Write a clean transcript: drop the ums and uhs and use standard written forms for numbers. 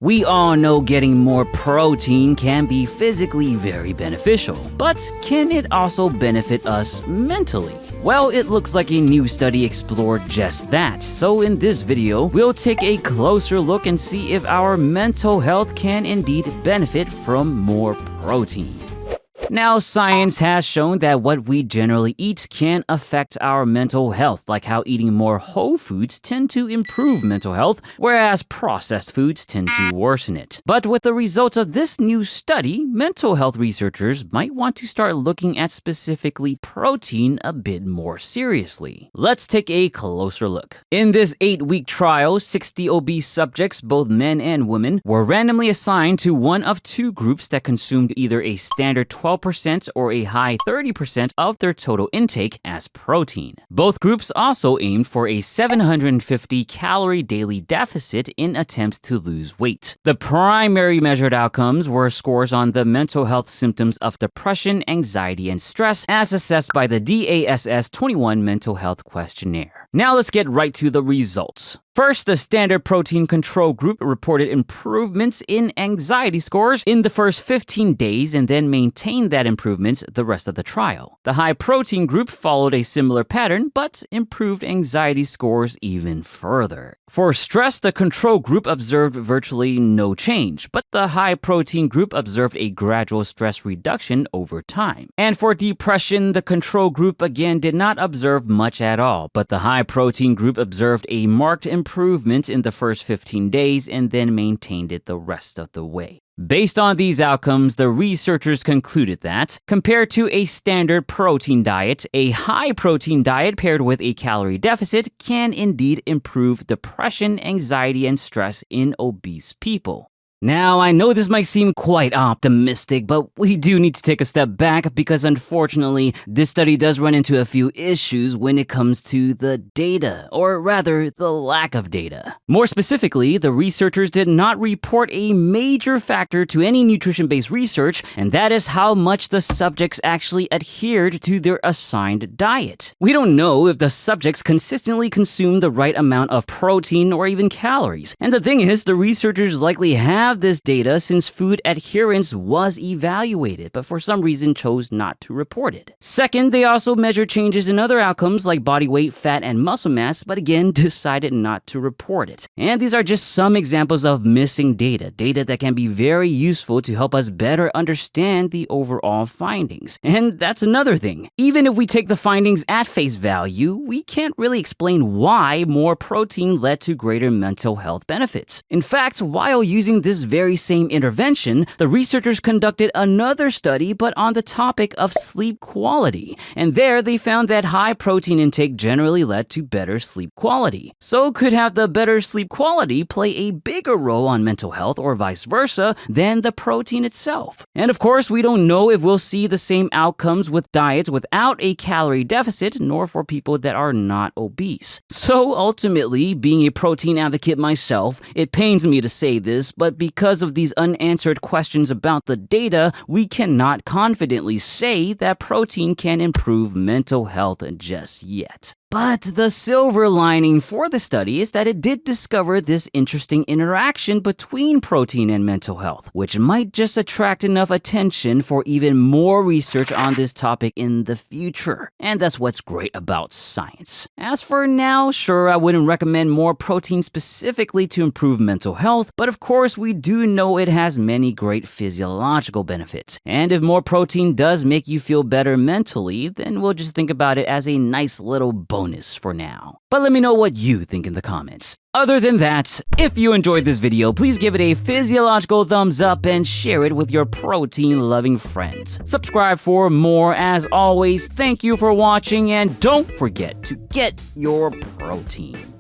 We all know getting more protein can be physically very beneficial, but can it also benefit us mentally? Well, it looks like a new study explored just that, so in this video, we'll take a closer look and see if our mental health can indeed benefit from more protein. Now, science has shown that what we generally eat can affect our mental health, like how eating more whole foods tend to improve mental health, whereas processed foods tend to worsen it. But with the results of this new study, mental health researchers might want to start looking at specifically protein a bit more seriously. Let's take a closer look. In this 8-week trial, 60 obese subjects, both men and women, were randomly assigned to one of two groups that consumed either a standard 12% or a high 30% of their total intake as protein. Both groups also aimed for a 750 calorie daily deficit in attempts to lose weight. The primary measured outcomes were scores on the mental health symptoms of depression, anxiety, and stress as assessed by the DASS-21 mental health questionnaire. Now let's get right to the results. First, the standard protein control group reported improvements in anxiety scores in the first 15 days and then maintained that improvement the rest of the trial. The high protein group followed a similar pattern but improved anxiety scores even further. For stress, the control group observed virtually no change, but the high protein group observed a gradual stress reduction over time. And for depression, the control group again did not observe much at all, but the high protein group observed a marked improvement in the first 15 days and then maintained it the rest of the way. Based on these outcomes, the researchers concluded that, compared to a standard protein diet, a high-protein diet paired with a calorie deficit can indeed improve depression, anxiety, and stress in obese people. Now, I know this might seem quite optimistic, but we do need to take a step back because unfortunately, this study does run into a few issues when it comes to the data, or rather, the lack of data. More specifically, the researchers did not report a major factor to any nutrition-based research, and that is how much the subjects actually adhered to their assigned diet. We don't know if the subjects consistently consumed the right amount of protein or even calories, and the thing is, the researchers likely have this data since food adherence was evaluated, but for some reason chose not to report it. Second, they also measured changes in other outcomes like body weight, fat, and muscle mass, but again decided not to report it. And these are just some examples of missing data that can be very useful to help us better understand the overall findings. And that's another thing. Even if we take the findings at face value, we can't really explain why more protein led to greater mental health benefits. In fact, while using this very same intervention, the researchers conducted another study but on the topic of sleep quality. And there they found that high protein intake generally led to better sleep quality. So could have the better sleep quality play a bigger role on mental health or vice versa than the protein itself? And of course, we don't know if we'll see the same outcomes with diets without a calorie deficit, nor for people that are not obese. So ultimately, being a protein advocate myself, it pains me to say this, but because of these unanswered questions about the data, we cannot confidently say that protein can improve mental health just yet. But the silver lining for the study is that it did discover this interesting interaction between protein and mental health, which might just attract enough attention for even more research on this topic in the future. And that's what's great about science. As for now, sure, I wouldn't recommend more protein specifically to improve mental health, but of course we do know it has many great physiological benefits. And if more protein does make you feel better mentally, then we'll just think about it as a nice little bonus for now. But let me know what you think in the comments. Other than that, if you enjoyed this video, please give it a physiological thumbs up and share it with your protein-loving friends. Subscribe for more. As always, thank you for watching and don't forget to get your protein.